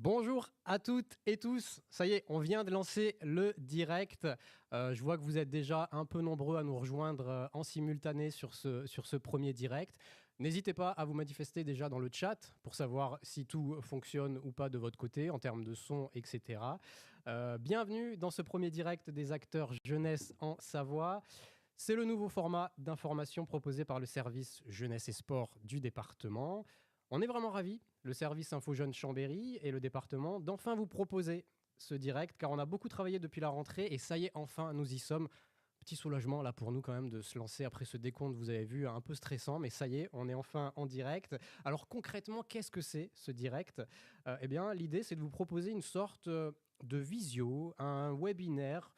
Bonjour à toutes et tous. Ça y est, on vient de lancer le direct. Je vois que vous êtes déjà un peu nombreux à nous rejoindre en simultané sur ce premier direct. N'hésitez pas à vous manifester déjà dans le chat pour savoir si tout fonctionne ou pas de votre côté en termes de son, etc. Bienvenue dans ce premier direct des acteurs jeunesse en Savoie. C'est le nouveau format d'information proposé par le service jeunesse et sport du département. On est vraiment ravis, le service Info Jeunes Chambéry et le département, d'enfin vous proposer ce direct, car on a beaucoup travaillé depuis la rentrée et ça y est, enfin, nous y sommes. Petit soulagement là pour nous quand même de se lancer après ce décompte, vous avez vu, un peu stressant, mais ça y est, on est enfin en direct. Alors concrètement, qu'est-ce que c'est ce direct ? Eh bien, l'idée, c'est de vous proposer une sorte de visio, un webinaire,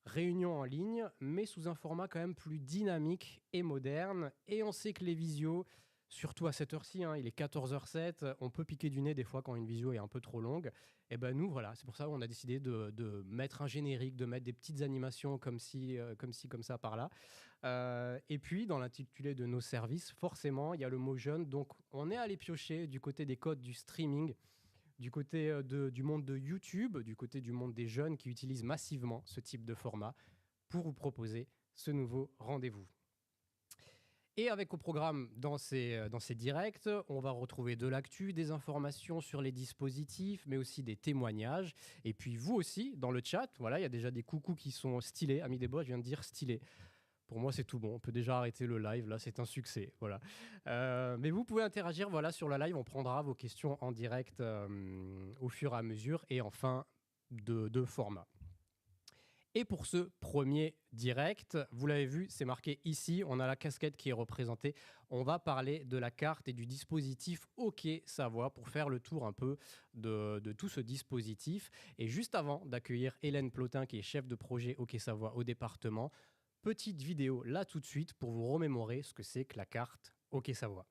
réunion en ligne, mais sous un format quand même plus dynamique et moderne. Et on sait que les visios, surtout à cette heure-ci, il est 14h07, on peut piquer du nez des fois quand une visio est un peu trop longue. Et ben nous, voilà, c'est pour ça qu'on a décidé de mettre un générique, de mettre des petites animations comme comme ça, par là. Et puis, dans l'intitulé de nos services, forcément, il y a le mot jeune. Donc, on est allé piocher du côté des codes du streaming, du côté du monde de YouTube, du côté du monde des jeunes qui utilisent massivement ce type de format pour vous proposer ce nouveau rendez-vous. Et avec au programme dans ces directs, on va retrouver de l'actu, des informations sur les dispositifs, mais aussi des témoignages. Et puis vous aussi, dans le chat, voilà, il y a déjà des coucous qui sont stylés. Ami des Bois, je viens de dire stylé. Pour moi, c'est tout bon. On peut déjà arrêter le live. Là, c'est un succès. Voilà. Mais vous pouvez interagir voilà, sur le live. On prendra vos questions en direct au fur et à mesure. Et enfin, de format. Et pour ce premier direct, vous l'avez vu, c'est marqué ici. On a la casquette qui est représentée. On va parler de la carte et du dispositif OK Savoie pour faire le tour un peu de tout ce dispositif. Et juste avant d'accueillir Hélène Plotin, qui est chef de projet OK Savoie au département, petite vidéo là tout de suite pour vous remémorer ce que c'est que la carte OK Savoie.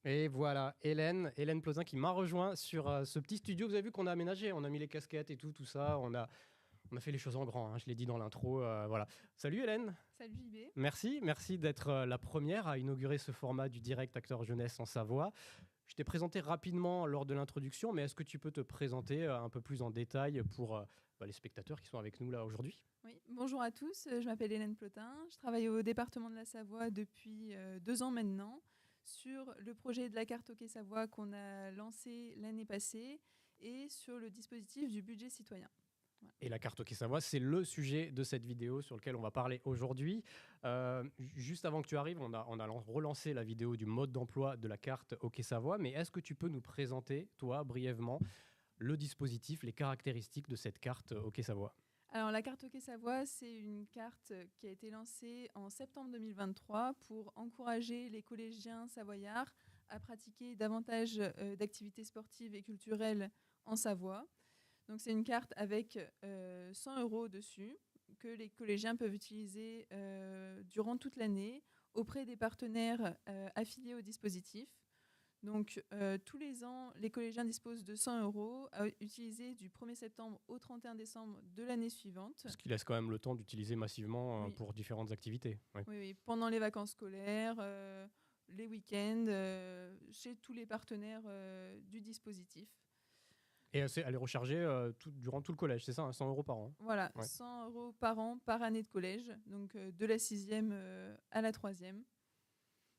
Et voilà, Hélène Plotin qui m'a rejoint sur ce petit studio. Vous avez vu qu'on a aménagé, on a mis les casquettes et tout ça. On a fait les choses en grand, je l'ai dit dans l'intro. Voilà. Salut Hélène. Salut JB. Merci d'être la première à inaugurer ce format du direct acteur jeunesse en Savoie. Je t'ai présenté rapidement lors de l'introduction, mais est-ce que tu peux te présenter un peu plus en détail pour les spectateurs qui sont avec nous là aujourd'hui ? Oui, bonjour à tous, je m'appelle Hélène Plotin, je travaille au département de la Savoie depuis 2 ans maintenant sur le projet de la carte OK Savoie qu'on a lancé l'année passée et sur le dispositif du budget citoyen. Ouais. Et la carte OK Savoie, c'est le sujet de cette vidéo sur lequel on va parler aujourd'hui. Juste avant que tu arrives, on a relancé la vidéo du mode d'emploi de la carte OK Savoie, mais est-ce que tu peux nous présenter, toi, brièvement, le dispositif, les caractéristiques de cette carte OK Savoie ? Alors la carte OK Savoie, c'est une carte qui a été lancée en septembre 2023 pour encourager les collégiens savoyards à pratiquer davantage d'activités sportives et culturelles en Savoie. Donc c'est une carte avec 100 € dessus que les collégiens peuvent utiliser durant toute l'année auprès des partenaires affiliés au dispositif. Donc tous les ans, les collégiens disposent de 100 € à utiliser du 1er septembre au 31 décembre de l'année suivante. Ce qui laisse quand même le temps d'utiliser massivement Oui. pour différentes activités. Oui. Oui, pendant les vacances scolaires, les week-ends, chez tous les partenaires du dispositif. Et elle est rechargée durant tout le collège, c'est ça, 100 € par an ? Voilà, Ouais. 100 € par an, par année de collège, donc de la 6e à la 3e.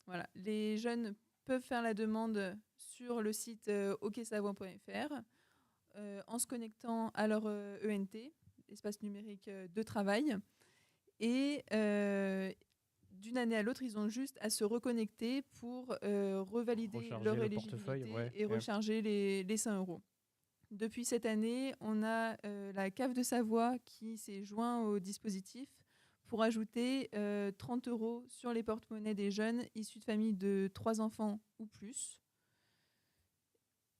Voilà, les jeunes peuvent faire la demande sur le site oksavoie.fr en se connectant à leur ENT, espace numérique de travail. Et d'une année à l'autre, ils ont juste à se reconnecter pour revalider Recharger leur le éligibilité portefeuille, ouais. et recharger les 100 €. depuis cette année, on a la CAF de Savoie qui s'est joint au dispositif pour ajouter 30 € sur les porte-monnaies des jeunes issus de familles de 3 enfants ou plus.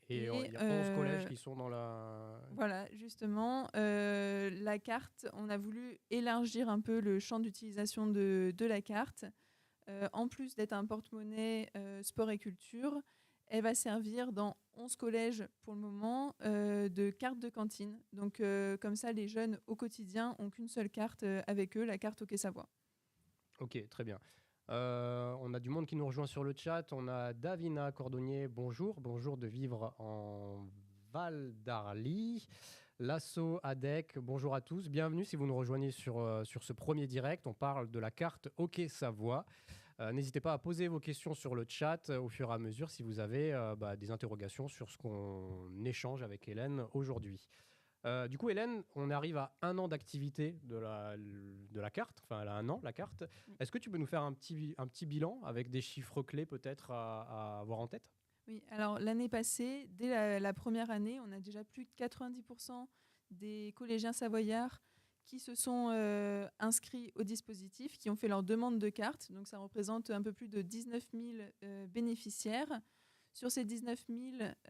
Et il y a 11 collèges qui sont dans la... Voilà, justement, la carte, on a voulu élargir un peu le champ d'utilisation de la carte. En plus d'être un porte-monnaie sport et culture, elle va servir dans 11 collèges pour le moment de carte de cantine. Donc comme ça, les jeunes au quotidien n'ont qu'une seule carte avec eux, la carte Hockey Savoie. Ok, très bien. On a du monde qui nous rejoint sur le chat. On a Davina Cordonnier, bonjour. Bonjour de vivre en Val d'Arly. Lasso Adec, bonjour à tous. Bienvenue si vous nous rejoignez sur ce premier direct. On parle de la carte Hockey Savoie. N'hésitez pas à poser vos questions sur le chat au fur et à mesure si vous avez des interrogations sur ce qu'on échange avec Hélène aujourd'hui. Du coup, Hélène, on arrive à 1 an d'activité de la carte. Enfin, elle a 1 an, la carte. Oui. Est-ce que tu peux nous faire un petit bilan avec des chiffres clés peut-être à avoir en tête ? Oui, alors l'année passée, dès la première année, on a déjà plus de 90% des collégiens savoyards qui se sont inscrits au dispositif, qui ont fait leur demande de carte. Donc ça représente un peu plus de 19 000 bénéficiaires. Sur ces 19 000,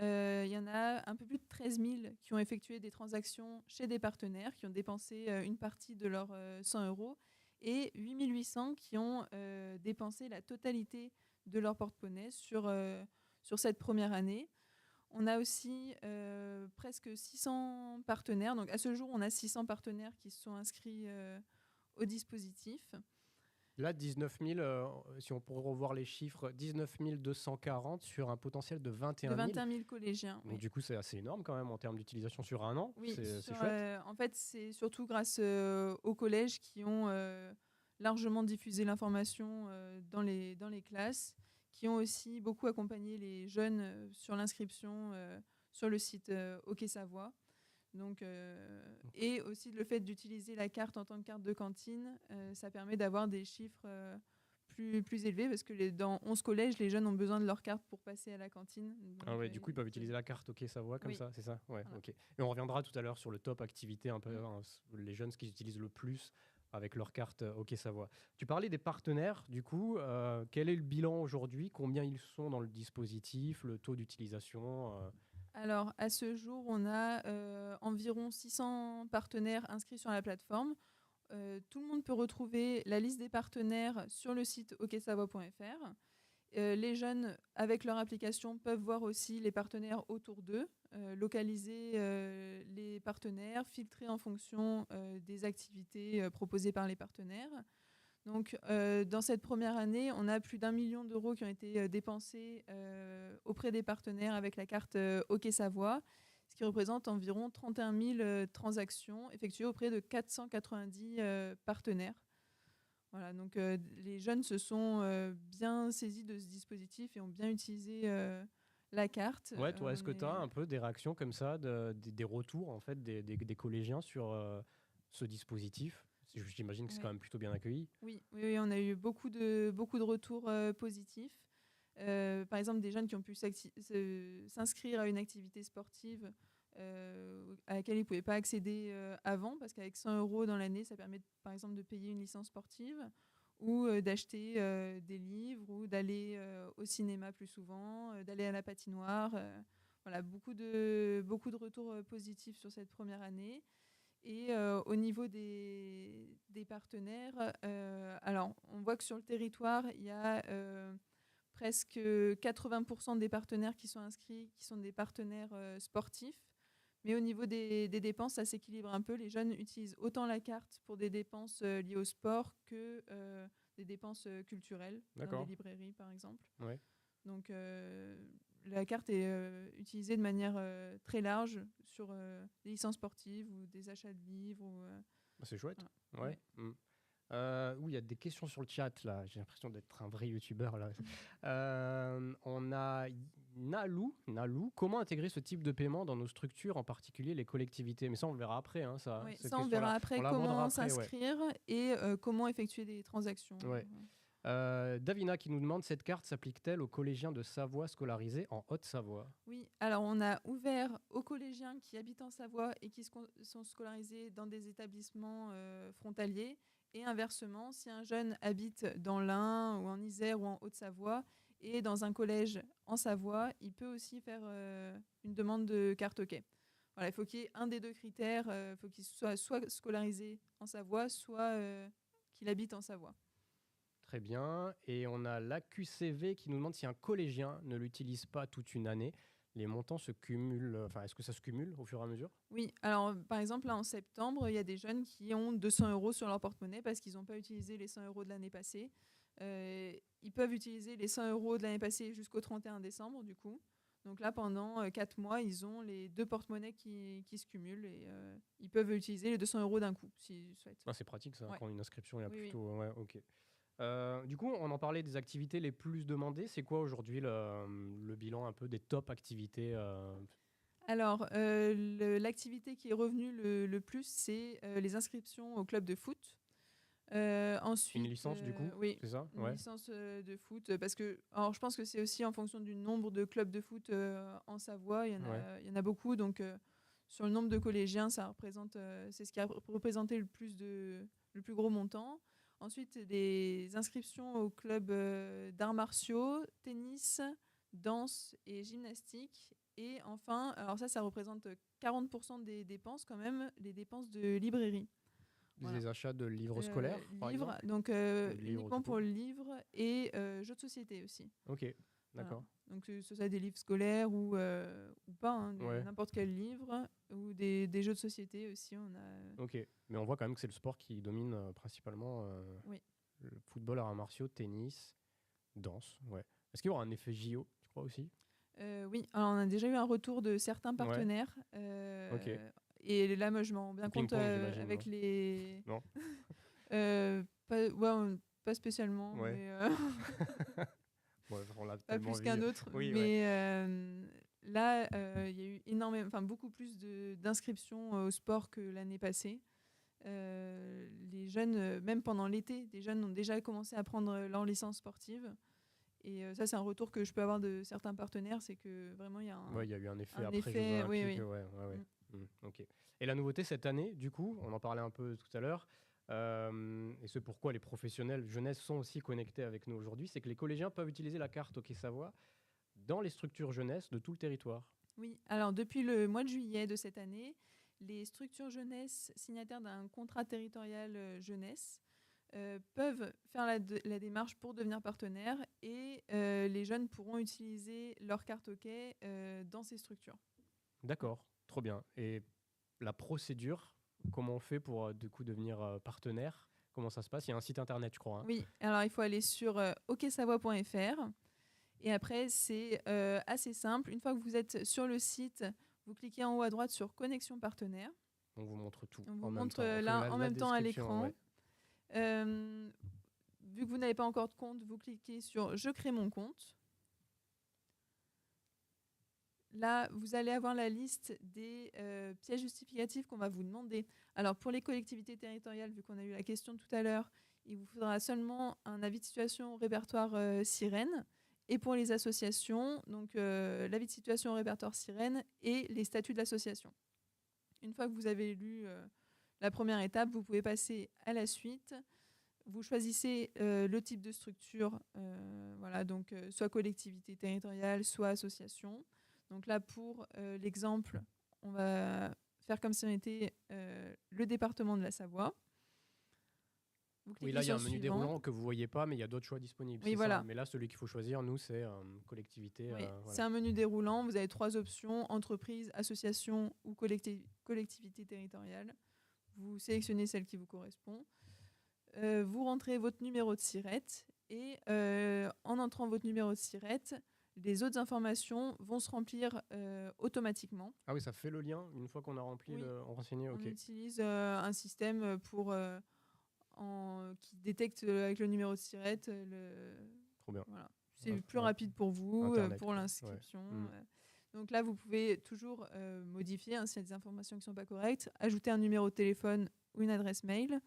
il y en a un peu plus de 13 000 qui ont effectué des transactions chez des partenaires, qui ont dépensé une partie de leurs 100 €, et 8 800 qui ont dépensé la totalité de leur porte-monnaie sur cette première année. On a aussi presque 600 partenaires. Donc à ce jour, on a 600 partenaires qui se sont inscrits au dispositif. Là, 19 000, si on pourrait revoir les chiffres, 19 240 sur un potentiel de 21 000. De 21 000 collégiens. Donc, oui. Du coup, c'est assez énorme quand même en termes d'utilisation sur 1 an. Oui, c'est chouette. en fait, c'est surtout grâce aux collèges qui ont largement diffusé l'information dans les classes, qui ont aussi beaucoup accompagné les jeunes sur l'inscription sur le site Hockey Savoie. Donc, et aussi le fait d'utiliser la carte en tant que carte de cantine, ça permet d'avoir des chiffres plus élevés parce que dans 11 collèges, les jeunes ont besoin de leur carte pour passer à la cantine. Donc, Du coup, ils peuvent utiliser la carte Hockey Savoie comme oui. ça, c'est ça ? Ouais, Voilà. ok. Et on reviendra tout à l'heure sur le top activité, un peu les jeunes ce qu'ils utilisent le plus avec leur carte Hockey Savoie. Tu parlais des partenaires, du coup, quel est le bilan aujourd'hui ? Combien ils sont dans le dispositif, le taux d'utilisation Alors, à ce jour, on a environ 600 partenaires inscrits sur la plateforme. Tout le monde peut retrouver la liste des partenaires sur le site hockeysavoie.fr. Les jeunes, avec leur application, peuvent voir aussi les partenaires autour d'eux, localiser les partenaires, filtrer en fonction des activités proposées par les partenaires. Donc, dans cette première année, on a plus d'1 million d'euros qui ont été dépensés auprès des partenaires avec la carte Hockey Savoie, ce qui représente environ 31 000 transactions effectuées auprès de 490 partenaires. Voilà, donc les jeunes se sont bien saisis de ce dispositif et ont bien utilisé la carte. Ouais, toi, est-ce que tu as un peu des réactions comme ça, des retours en fait des collégiens sur ce dispositif ? J'imagine que c'est quand même plutôt bien accueilli. Oui, on a eu beaucoup de retours positifs. Par exemple, des jeunes qui ont pu s'inscrire à une activité sportive à laquelle ils ne pouvaient pas accéder avant, parce qu'avec 100 € dans l'année, ça permet par exemple de payer une licence sportive ou d'acheter des livres ou d'aller au cinéma plus souvent, d'aller à la patinoire. Voilà, beaucoup de retours positifs sur cette première année. Et au niveau des partenaires, alors on voit que sur le territoire, il y a presque 80% des partenaires qui sont inscrits, qui sont des partenaires sportifs. Mais au niveau des dépenses, ça s'équilibre un peu. Les jeunes utilisent autant la carte pour des dépenses liées au sport que des dépenses culturelles, dans des librairies par exemple. Ouais. Donc la carte est utilisée de manière très large sur des licences sportives ou des achats de livres. C'est chouette. Voilà. Ouais. Oui, il y a des questions sur le chat là. J'ai l'impression d'être un vrai youtubeur là. On a Nalou. Comment intégrer ce type de paiement dans nos structures, en particulier les collectivités ? Mais ça, on le verra après. Ça, oui, ça on verra après comment s'inscrire et comment effectuer des transactions. Ouais. Davina qui nous demande, cette carte s'applique-t-elle aux collégiens de Savoie scolarisés en Haute-Savoie ? Oui, alors on a ouvert aux collégiens qui habitent en Savoie et qui sont scolarisés dans des établissements frontaliers. Et inversement, si un jeune habite dans l'Ain ou en Isère ou en Haute-Savoie et dans un collège en Savoie, il peut aussi faire une demande de carte OK. Voilà, il faut qu'il y ait un des deux critères. Il faut qu'il soit scolarisé en Savoie, soit qu'il habite en Savoie. Très bien. Et on a l'AQCV qui nous demande si un collégien ne l'utilise pas toute une année, les montants se cumulent. Enfin, est-ce que ça se cumule au fur et à mesure? Oui, alors par exemple, là en septembre, il y a des jeunes qui ont 200 € sur leur porte-monnaie parce qu'ils n'ont pas utilisé les 100 € de l'année passée. Ils peuvent utiliser les 100 € de l'année passée jusqu'au 31 décembre, du coup. Donc là, pendant 4 mois, ils ont les deux porte-monnaies qui se cumulent et ils peuvent utiliser les 200 € d'un coup, s'ils souhaitent. Ah, c'est pratique ça, Ouais. quand une inscription est Oui, plutôt. Ouais, ok. Du coup, on en parlait des activités les plus demandées. C'est quoi aujourd'hui le bilan un peu des top activités Alors, l'activité qui est revenue le plus, c'est les inscriptions au club de foot. Ensuite, Une licence du coup, oui, c'est ça? une Ouais. licence de foot. Parce que, alors, je pense que c'est aussi en fonction du nombre de clubs de foot en Savoie. Ouais. Il y en a beaucoup. Donc, sur le nombre de collégiens, c'est ce qui a représenté le plus gros montant. Ensuite, des inscriptions au club d'arts martiaux, tennis, danse et gymnastique. Et enfin, alors ça représente 40% des dépenses quand même, les dépenses de librairie. Voilà. Des achats de livres scolaires, par Livres, exemple? donc Ou de livres uniquement tout pour court? le livre et jeux de société aussi. Ok, Voilà. d'accord. Donc ce soit des livres scolaires ou pas, hein, Ouais, n'importe quel livre, ou des jeux de société aussi. On a... ok. Mais on voit quand même que c'est le sport qui domine principalement Oui. le football, arts martiaux, tennis, danse. Ouais. Est-ce qu'il y aura un effet JO, tu crois aussi? Oui, alors on a déjà eu un retour de certains Ouais, partenaires. ok. Et là, moi, je m'en rends bien Le compte ping-pong, j'imagine, avec non? les... Non? Pas spécialement, Ouais. mais Ouais, on l'a pas tellement plus vu. qu'un autre. Oui, ouais. Mais là, il y a eu beaucoup plus d'inscriptions au sport que l'année passée. Les jeunes, même pendant l'été, des jeunes ont déjà commencé à prendre leur licence sportive. Et ça, c'est un retour que je peux avoir de certains partenaires, c'est que vraiment, il y a Ouais, il y a eu un effet un après Jeux effet... Oui, Olympiques. oui. Ouais, ouais, ouais. Ok. Et la nouveauté cette année, du coup, on en parlait un peu tout à l'heure, et c'est pourquoi les professionnels jeunesse sont aussi connectés avec nous aujourd'hui, c'est que les collégiens peuvent utiliser la carte OK Savoie dans les structures jeunesse de tout le territoire. Oui, alors depuis le mois de juillet de cette année, les structures jeunesse signataires d'un contrat territorial jeunesse peuvent faire la démarche pour devenir partenaires et les jeunes pourront utiliser leur carte OK dans ces structures. D'accord, trop bien. Et la procédure, comment on fait pour du coup devenir partenaire? Comment ça se passe? Il y a un site internet, je crois, hein. Oui, alors il faut aller sur oksavoie.fr et après c'est assez simple. Une fois que vous êtes sur le site, vous cliquez en haut à droite sur Connexion partenaire. On vous montre tout On vous en même montre temps. On fait là en la même temps à description, l'écran. ouais. Vu que vous n'avez pas encore de compte, vous cliquez sur Je crée mon compte. Là, vous allez avoir la liste des pièces justificatives qu'on va vous demander. Alors, pour les collectivités territoriales, vu qu'on a eu la question tout à l'heure, il vous faudra seulement un avis de situation au répertoire Sirène. Et pour les associations, donc l'avis de situation au répertoire Sirène et les statuts de l'association. Une fois que vous avez lu la première étape, vous pouvez passer à la suite. Vous choisissez le type de structure, voilà, donc soit collectivité territoriale, soit association. Donc là, pour l'exemple, on va faire comme si on était le département de la Savoie. Vous Oui, cliquez là, il y a sur un menu suivant. déroulant que vous ne voyez pas, mais il y a d'autres choix disponibles. Oui, C'est voilà. ça. Mais là, celui qu'il faut choisir, nous, c'est collectivité. Oui, Voilà. c'est un menu déroulant. Vous avez 3 options, entreprise, association ou collectivité territoriale. Vous sélectionnez celle qui vous correspond. Vous rentrez votre numéro de SIRET et en entrant votre numéro de SIRET, les autres informations vont se remplir automatiquement. Ah oui, ça fait le lien une fois qu'on a rempli Oui, le renseigné. on Ok, utilise un système qui détecte avec le numéro de SIRET. trop bien. Voilà. C'est Ouais, plus ouais. rapide pour vous, Internet, pour quoi. l'inscription. Ouais. Donc là, vous pouvez toujours modifier s'il y a des informations qui ne sont pas correctes, ajouter un numéro de téléphone ou une adresse mail.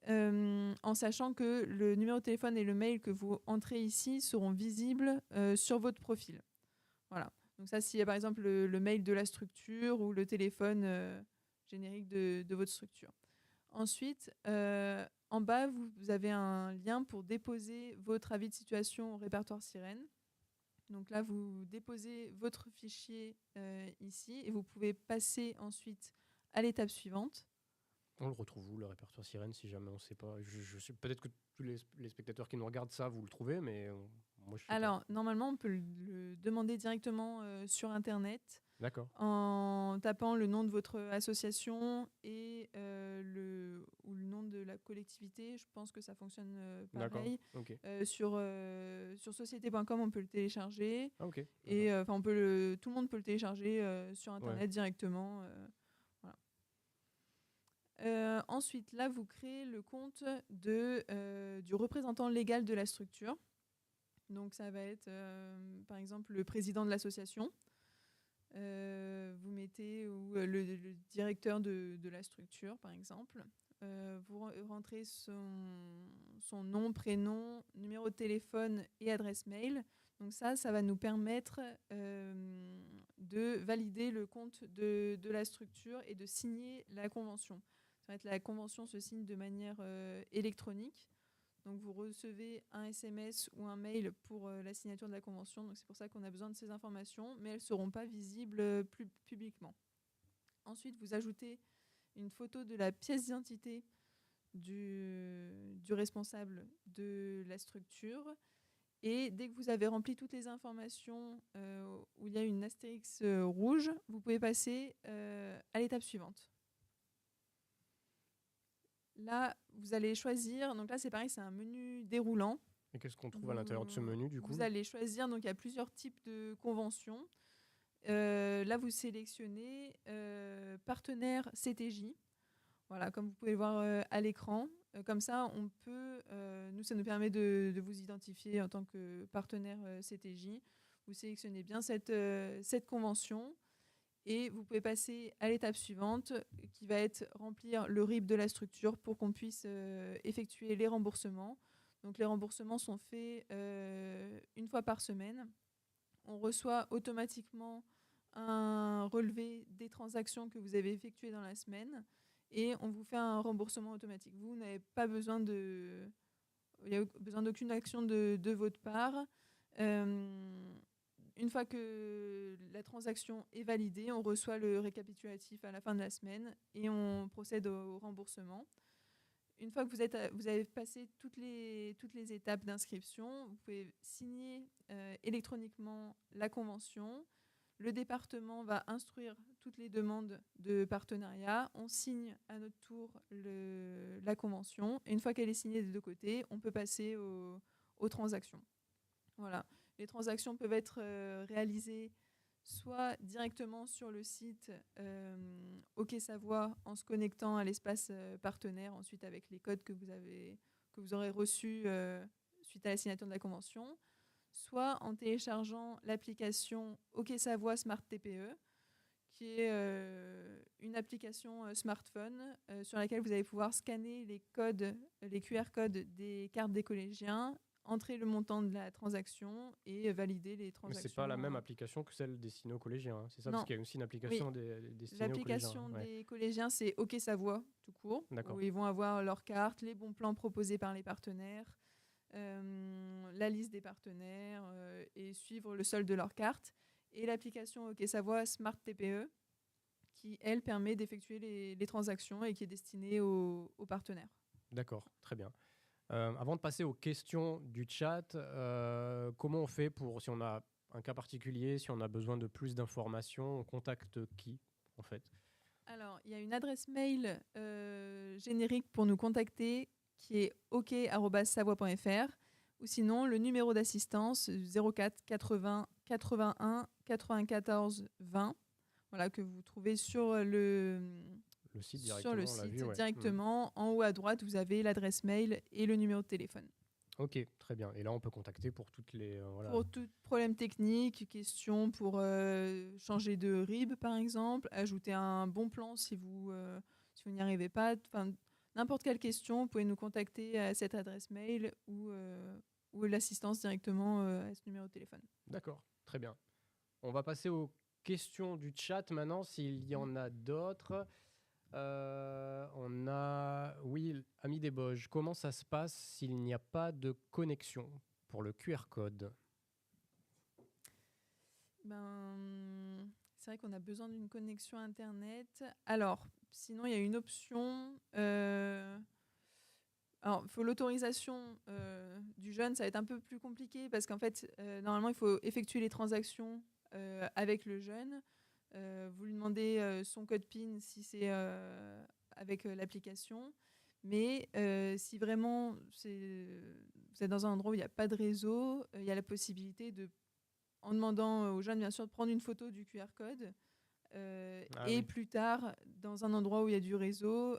En sachant que le numéro de téléphone et le mail que vous entrez ici seront visibles sur votre profil. Voilà. Donc ça, s'il y a par exemple le mail de la structure ou le téléphone générique de votre structure. Ensuite, en bas, vous avez un lien pour déposer votre avis de situation au répertoire Sirène. Donc là, vous déposez votre fichier ici et vous pouvez passer ensuite à l'étape suivante. On le retrouve où, le répertoire Sirène, si jamais on ne sait pas? Je sais, peut-être que tous les spectateurs qui nous regardent ça, vous le trouvez, mais moi je sais pas. Alors, normalement, on peut le demander directement sur Internet D'accord. en tapant le nom de votre association et le nom de la collectivité. Je pense que ça fonctionne pareil. Ok. Sur société.com, on peut le télécharger. Ah, ok. Et tout le monde peut le télécharger sur Internet directement. Voilà. Ensuite, là, vous créez le compte du représentant légal de la structure. Donc, ça va être, par exemple, le président de l'association. Vous mettez le directeur de la structure, par exemple. Vous rentrez son nom, prénom, numéro de téléphone et adresse mail. Donc ça va nous permettre de valider le compte de la structure et de signer la convention. La convention se signe de manière électronique. Donc vous recevez un SMS ou un mail pour la signature de la convention. Donc c'est pour ça qu'on a besoin de ces informations, mais elles ne seront pas visibles publiquement. Ensuite, vous ajoutez une photo de la pièce d'identité du responsable de la structure. Et dès que vous avez rempli toutes les informations où il y a une astérix rouge, vous pouvez passer à l'étape suivante. Là, vous allez choisir. Donc là, c'est pareil, c'est un menu déroulant. Et qu'est-ce qu'on trouve à l'intérieur de ce menu, du coup? Vous allez choisir. Donc il y a plusieurs types de conventions. Là, vous sélectionnez partenaire CTJ. Voilà, comme vous pouvez le voir à l'écran. Comme ça, on peut. Nous, ça nous permet de vous identifier en tant que partenaire CTJ. Vous sélectionnez bien cette convention. Et vous pouvez passer à l'étape suivante, qui va être remplir le RIB de la structure pour qu'on puisse effectuer les remboursements. Donc les remboursements sont faits une fois par semaine. On reçoit automatiquement un relevé des transactions que vous avez effectuées dans la semaine et on vous fait un remboursement automatique. Vous n'avez pas besoin il n'y a besoin d'aucune action de votre part. Une fois que la transaction est validée, on reçoit le récapitulatif à la fin de la semaine et on procède au remboursement. Une fois que vous avez passé toutes les étapes d'inscription, vous pouvez signer électroniquement la convention. Le département va instruire toutes les demandes de partenariat. On signe à notre tour la convention. Et une fois qu'elle est signée des deux côtés, on peut passer aux transactions. Voilà. Les transactions peuvent être réalisées soit directement sur le site OK Savoie en se connectant à l'espace partenaire, ensuite avec les codes que vous aurez reçus suite à la signature de la convention, soit en téléchargeant l'application OK Savoie Smart TPE, qui est une application smartphone sur laquelle vous allez pouvoir scanner les QR codes des cartes des collégiens, entrer le montant de la transaction et valider les transactions. Mais c'est pas la même application que celle destinée aux collégiens, hein, c'est ça? Non. Parce qu'il y a aussi une application destinée aux collégiens. L'application des collégiens, c'est OK Savoie, tout court. D'accord. Où ils vont avoir leurs cartes, les bons plans proposés par les partenaires, la liste des partenaires et suivre le solde de leurs cartes. Et l'application OK Savoie Smart TPE, qui, elle, permet d'effectuer les transactions et qui est destinée aux partenaires. D'accord, très bien. Avant de passer aux questions du chat, comment on fait si on a un cas particulier, si on a besoin de plus d'informations, on contacte qui, en fait? Alors, il y a une adresse mail générique pour nous contacter qui est ok@savoie.fr ou sinon le numéro d'assistance 04 80 81 94 20, voilà, que vous trouvez sur le site directement. En haut à droite, vous avez l'adresse mail et le numéro de téléphone. Ok, très bien. Et là, on peut contacter pour toutes les... Pour tout problème technique, questions pour changer de RIB, par exemple, ajouter un bon plan si vous n'y arrivez pas. N'importe quelle question, vous pouvez nous contacter à cette adresse mail ou l'assistance directement à ce numéro de téléphone. D'accord, très bien. On va passer aux questions du chat maintenant, s'il y en a d'autres. On a... Oui, ami des Boges, comment ça se passe s'il n'y a pas de connexion pour le QR code? C'est vrai qu'on a besoin d'une connexion Internet. Alors, sinon, il y a une option. Alors, il faut l'autorisation du jeune. Ça va être un peu plus compliqué parce qu'en fait, normalement, il faut effectuer les transactions avec le jeune. Vous lui demandez son code PIN si c'est avec l'application. Mais si vraiment vous êtes dans un endroit où il n'y a pas de réseau, il y a la possibilité de, en demandant aux jeunes, bien sûr, de prendre une photo du QR code. Et Oui. plus tard, dans un endroit où il y a du réseau,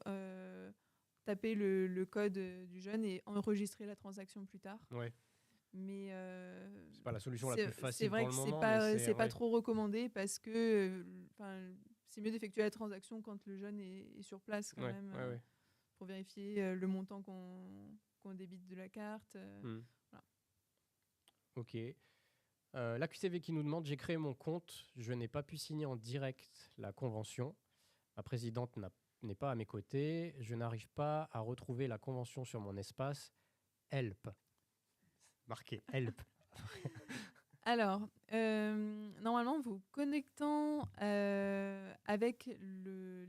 taper le code du jeune et enregistrer la transaction plus tard. Ouais. Mais c'est pas la solution la plus c'est facile vrai pour que le c'est moment, pas, mais c'est pas ouais. trop recommandé parce que c'est mieux d'effectuer la transaction quand le jeune est sur place quand Ouais, même ouais, ouais. pour vérifier le montant qu'on débite de la carte. Voilà. Ok. La QCV qui nous demande, j'ai créé mon compte, je n'ai pas pu signer en direct la convention. Ma présidente n'est pas à mes côtés, je n'arrive pas à retrouver la convention sur mon espace. Help. Marqué help. Alors, normalement, vous connectant avec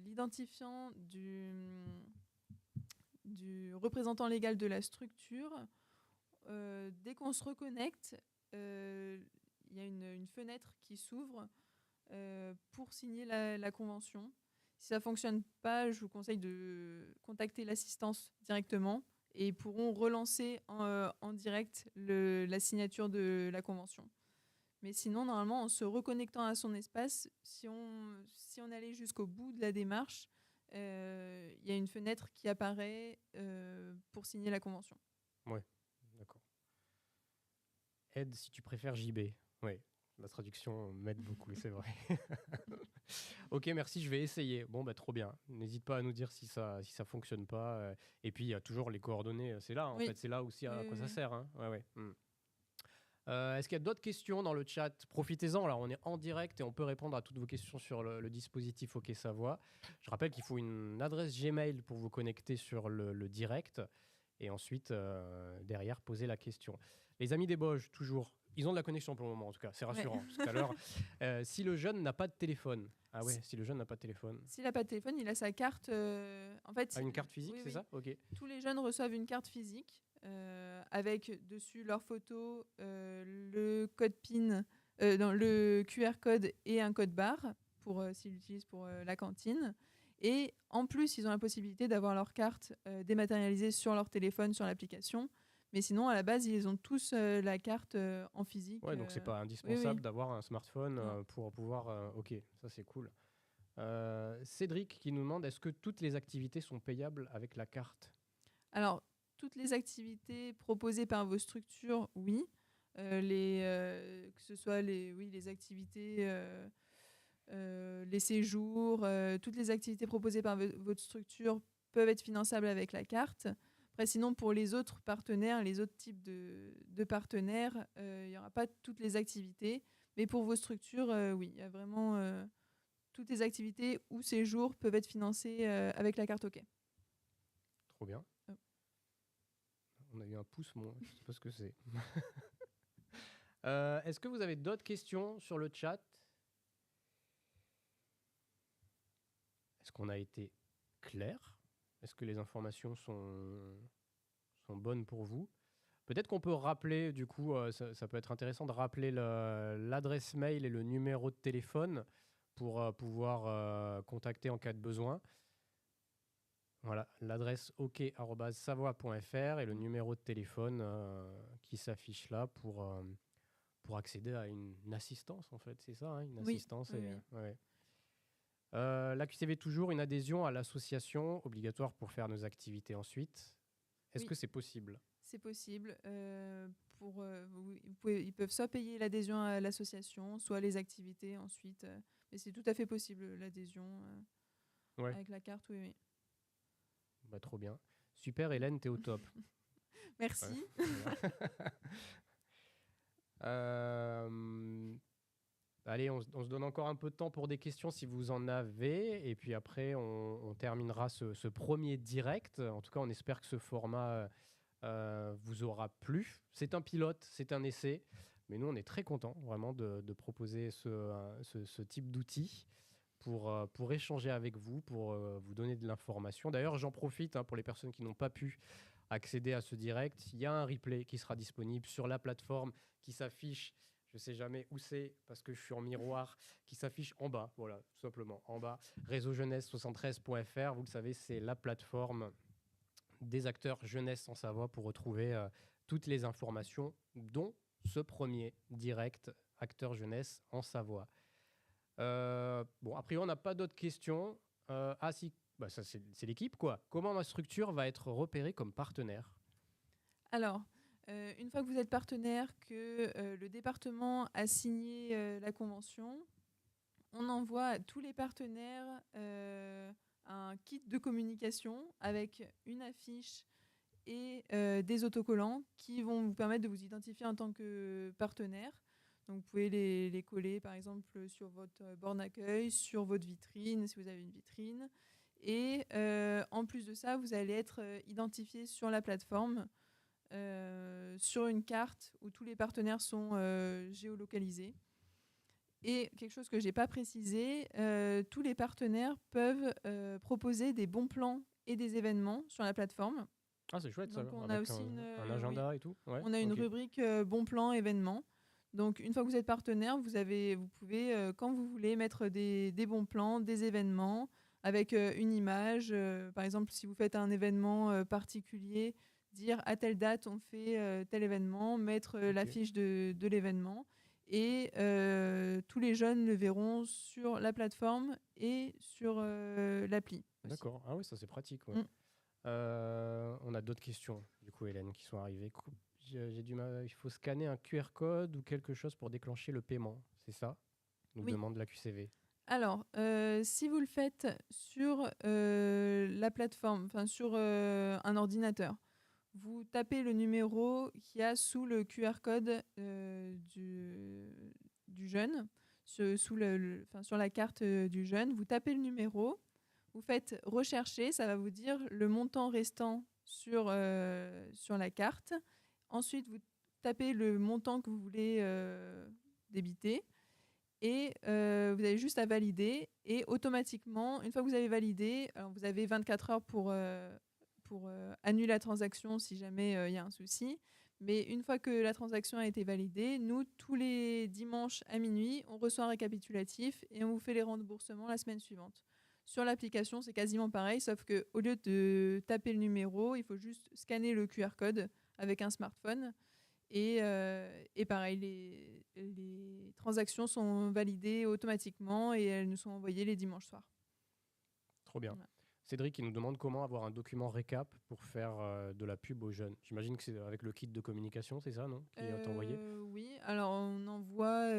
l'identifiant du représentant légal de la structure, dès qu'on se reconnecte, il y a une fenêtre qui s'ouvre pour signer la convention. Si ça ne fonctionne pas, je vous conseille de contacter l'assistance directement et ils pourront relancer en direct la signature de la convention. Mais sinon, normalement, en se reconnectant à son espace, si on allait jusqu'au bout de la démarche, il y a une fenêtre qui apparaît pour signer la convention. Ouais, d'accord. Aide si tu préfères JB. Ouais, la traduction m'aide beaucoup, c'est vrai. Ok, merci, je vais essayer. Bon, bah trop bien. N'hésite pas à nous dire si ça fonctionne pas. Et puis, il y a toujours les coordonnées. C'est là, en Oui. fait, c'est là aussi à quoi ça Oui. sert. Hein. Ouais, ouais. Est-ce qu'il y a d'autres questions dans le chat? Profitez-en, là on est en direct et on peut répondre à toutes vos questions sur le dispositif OK Savoie. Je rappelle qu'il faut une adresse Gmail pour vous connecter sur le direct et ensuite derrière poser la question. Les amis des Boges, toujours, ils ont de la connexion pour le moment en tout cas, c'est rassurant. Ouais. Parce qu'à l'heure, si le jeune n'a pas de téléphone, si le jeune n'a pas de téléphone. S'il n'a pas de téléphone, il a sa carte. En fait, Une carte physique, oui, c'est ça? Ok. Tous les jeunes reçoivent une carte physique avec dessus leur photo, le code PIN, le QR code et un code barre pour s'ils l'utilisent pour la cantine. Et en plus, ils ont la possibilité d'avoir leur carte dématérialisée sur leur téléphone, sur l'application. Mais sinon, à la base, ils ont tous la carte en physique. Ouais, donc c'est pas Oui, indispensable oui. d'avoir un smartphone Non. pour pouvoir. Ok, ça c'est cool. Cédric qui nous demande est-ce que toutes les activités sont payables avec la carte? Alors, toutes les activités proposées par vos structures, oui. Que ce soit les activités, les séjours, toutes les activités proposées par votre structure peuvent être finançables avec la carte. Après, sinon, pour les autres partenaires, les autres types de partenaires, il n'y aura pas toutes les activités. Mais pour vos structures, oui, il y a vraiment toutes les activités ou séjours peuvent être financés avec la carte OK. Trop bien. On a eu un pouce, moi, je sais pas ce que c'est. Est-ce que vous avez d'autres questions sur le chat? Est-ce qu'on a été clair? Est-ce que les informations sont bonnes pour vous? Peut-être qu'on peut rappeler, du coup, ça peut être intéressant de rappeler l'adresse mail et le numéro de téléphone pour pouvoir contacter en cas de besoin. Voilà, l'adresse ok@savoie.fr et le numéro de téléphone qui s'affiche là pour accéder à une assistance, en fait. C'est ça, hein, une assistance. Oui, Et, oui. ouais. La QCV toujours, une adhésion à l'association obligatoire pour faire nos activités ensuite. Est-ce que c'est possible? C'est possible. Ils peuvent soit payer l'adhésion à l'association, soit les activités ensuite. Mais c'est tout à fait possible, l'adhésion Ouais. avec la carte, oui. Bah, trop bien. Super, Hélène, t'es au top. Merci. Ouais, Allez, on se donne encore un peu de temps pour des questions si vous en avez. Et puis après, on terminera ce premier direct. En tout cas, on espère que ce format vous aura plu. C'est un pilote, c'est un essai. Mais nous, on est très contents vraiment de proposer ce type d'outil pour échanger avec vous, pour vous donner de l'information. D'ailleurs, j'en profite pour les personnes qui n'ont pas pu accéder à ce direct. Il y a un replay qui sera disponible sur la plateforme qui s'affiche. Je ne sais jamais où c'est parce que je suis en miroir, qui s'affiche en bas, voilà, tout simplement, en bas. Réseaujeunesse73.fr, vous le savez, c'est la plateforme des acteurs jeunesse en Savoie pour retrouver toutes les informations, dont ce premier direct acteur jeunesse en Savoie. Bon, a priori, on n'a pas d'autres questions. Ah si, bah, ça c'est l'équipe, quoi. Comment ma structure va être repérée comme partenaire? Alors, une fois que vous êtes partenaire, que le département a signé la convention, on envoie à tous les partenaires un kit de communication avec une affiche et des autocollants qui vont vous permettre de vous identifier en tant que partenaire. Donc, vous pouvez les coller, par exemple, sur votre borne d'accueil, sur votre vitrine, si vous avez une vitrine. Et en plus de ça, vous allez être identifié sur la plateforme, sur une carte où tous les partenaires sont géolocalisés. Et quelque chose que je n'ai pas précisé, tous les partenaires peuvent proposer des bons plans et des événements sur la plateforme. Ah, c'est chouette. Donc ça, on a avec aussi un agenda et tout. Ouais, on a une ok. rubrique bons plans événements. Donc une fois que vous êtes partenaire, vous pouvez quand vous voulez mettre des bons plans, des événements avec une image. Par exemple, si vous faites un événement particulier, dire à telle date on fait tel événement, mettre l'affiche de l'événement. Et tous les jeunes le verront sur la plateforme et sur l'appli aussi. D'accord. Ah oui, ça c'est pratique. Ouais. Mm. On a d'autres questions, du coup, Hélène, qui sont arrivées. J'ai du mal. Il faut scanner un QR code ou quelque chose pour déclencher le paiement. C'est ça? Nous Oui. demande la QCV. Alors, si vous le faites sur la plateforme, enfin sur un ordinateur, vous tapez le numéro qu'il y a sous le QR code du jeune, sur la carte du jeune. Vous tapez le numéro, vous faites rechercher, ça va vous dire le montant restant sur la carte. Ensuite, vous tapez le montant que vous voulez débiter. Et vous avez juste à valider. Et automatiquement, une fois que vous avez validé, alors vous avez 24 heures pour annuler la transaction si jamais il y a un souci. Mais une fois que la transaction a été validée, nous, tous les dimanches à minuit, on reçoit un récapitulatif et on vous fait les remboursements la semaine suivante. Sur l'application, c'est quasiment pareil, sauf qu'au lieu de taper le numéro, il faut juste scanner le QR code avec un smartphone. Et pareil, les transactions sont validées automatiquement et elles nous sont envoyées les dimanches soirs. Trop bien. Voilà. Cédric, il nous demande comment avoir un document récap pour faire de la pub aux jeunes. J'imagine que c'est avec le kit de communication, c'est ça, non, qui est envoyé? Oui, alors on envoie...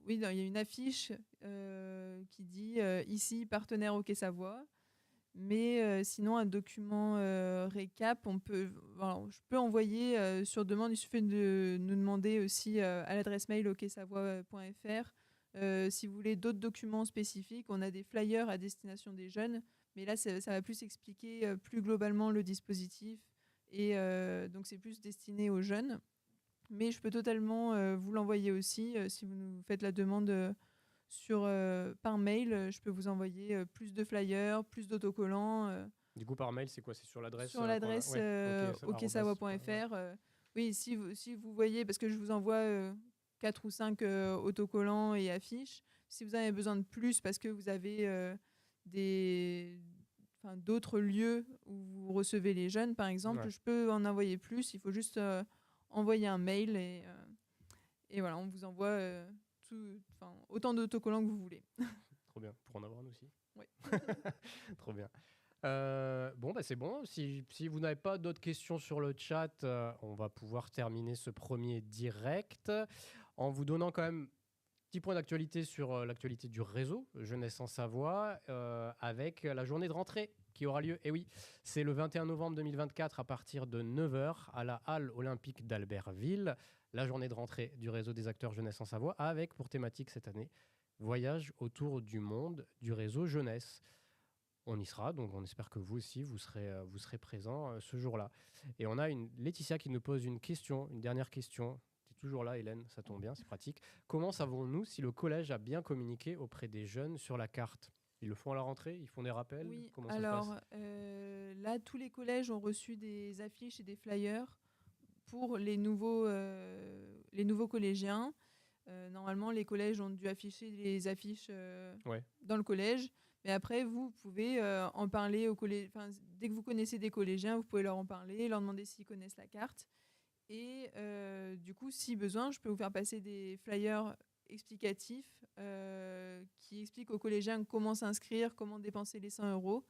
oui, il y a une affiche qui dit ici, partenaire OK Savoie. Mais sinon, un document récap, je peux envoyer sur demande. Il suffit de nous demander aussi à l'adresse mail oksavoie.fr. Si vous voulez d'autres documents spécifiques, on a des flyers à destination des jeunes. Mais là, ça va plus expliquer plus globalement le dispositif. Et donc, c'est plus destiné aux jeunes. Mais je peux totalement vous l'envoyer aussi. Si vous nous faites la demande par mail, je peux vous envoyer plus de flyers, plus d'autocollants. Du coup, par mail, c'est quoi? C'est sur l'adresse Sur l'adresse oksavoie.fr. Oui, si vous voyez, parce que je vous envoie 4 ou 5 autocollants et affiches, si vous avez besoin de plus parce que vous avez d'autres lieux où vous recevez les jeunes, par exemple, je peux en envoyer plus. Il faut juste envoyer un mail et voilà, on vous envoie autant d'autocollants que vous voulez. Trop bien, pour en avoir un aussi. Oui. Trop bien. Bon, bah c'est bon. Si vous n'avez pas d'autres questions sur le chat, on va pouvoir terminer ce premier direct en vous donnant quand même petit point d'actualité sur l'actualité du réseau Jeunesse en Savoie avec la journée de rentrée qui aura lieu. Et oui, c'est le 21 novembre 2024 à partir de 9h à la Halle olympique d'Albertville. la journée de rentrée du réseau des acteurs jeunesse en Savoie, avec pour thématique cette année, voyage autour du monde du réseau jeunesse. On y sera, donc on espère que vous aussi, vous serez présents ce jour-là. Et on a une Laetitia qui nous pose une question, une dernière question. Tu es toujours là, Hélène, ça tombe bien, c'est pratique. Comment savons-nous si le collège a bien communiqué auprès des jeunes sur la carte? Ils le font à la rentrée? Ils font des rappels? Oui, Comment ça se passe? alors là, tous les collèges ont reçu des affiches et des flyers pour les nouveaux collégiens. Normalement, les collèges ont dû afficher les affiches Ouais. dans le collège. Mais après, vous pouvez en parler aux collèges. Dès que vous connaissez des collégiens, vous pouvez leur en parler, leur demander s'ils connaissent la carte. Et du coup, si besoin, je peux vous faire passer des flyers explicatifs qui expliquent aux collégiens comment s'inscrire, comment dépenser les 100 euros.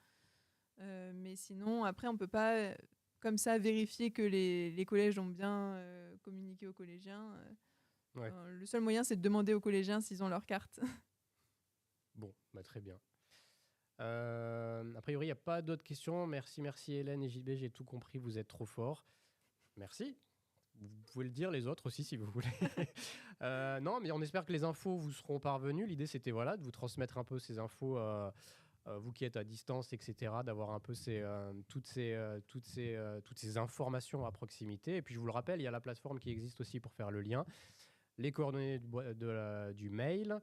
Mais sinon, après, on ne peut pas comme ça vérifier que les collèges ont bien communiqué aux collégiens. Ouais. Le seul moyen, c'est de demander aux collégiens s'ils ont leur carte. Bon, très bien. A priori, il n'y a pas d'autres questions. Merci Hélène et JB, j'ai tout compris, vous êtes trop forts. Merci. Vous pouvez le dire les autres aussi si vous voulez. Non, mais on espère que les infos vous seront parvenues. L'idée, c'était de vous transmettre un peu ces infos, vous qui êtes à distance, etc., d'avoir un peu toutes ces informations à proximité. Et puis, je vous le rappelle, il y a la plateforme qui existe aussi pour faire le lien, les coordonnées du mail.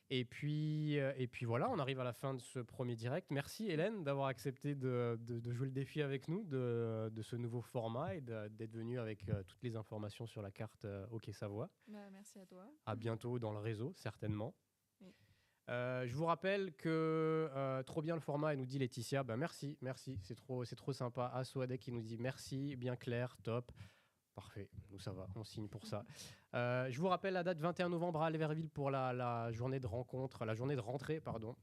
Et puis voilà, on arrive à la fin de ce premier direct. Merci Hélène d'avoir accepté de jouer le défi avec nous de ce nouveau format et d'être venue avec toutes les informations sur la carte OK Savoie. Merci à toi. À bientôt dans le réseau, certainement. Oui. Je vous rappelle que trop bien le format, et nous dit Laetitia. Merci, c'est trop sympa. Assoadek qui nous dit merci, bien clair, top. Parfait, nous ça va, on signe pour ça. Je vous rappelle la date 21 novembre à Alverville pour la journée de rencontre, la journée de rentrée, pardon,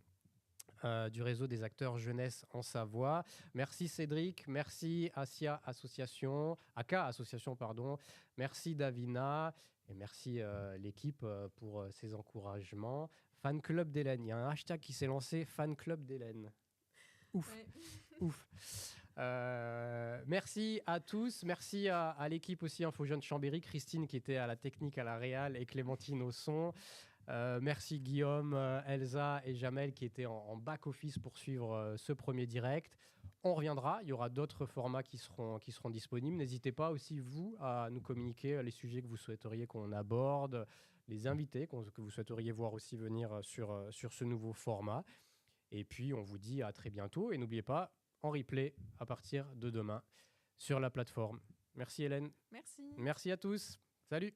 du réseau des acteurs jeunesse en Savoie. Merci Cédric, merci Asia Association, AK Association, pardon. Merci Davina et merci l'équipe pour ces encouragements. Fan Club d'Hélène, il y a un hashtag qui s'est lancé, Fan Club d'Hélène. Ouf, ouais. Ouf. Merci à tous, merci à l'équipe aussi Info Jeune Chambéry, Christine qui était à la technique, à la réal et Clémentine au son. Merci Guillaume, Elsa et Jamel qui étaient en back-office pour suivre ce premier direct. On reviendra, il y aura d'autres formats qui seront disponibles. N'hésitez pas aussi, vous, à nous communiquer les sujets que vous souhaiteriez qu'on aborde, les invités que vous souhaiteriez voir aussi venir sur ce nouveau format. Et puis, on vous dit à très bientôt. Et n'oubliez pas, en replay à partir de demain sur la plateforme. Merci Hélène. Merci. Merci à tous. Salut.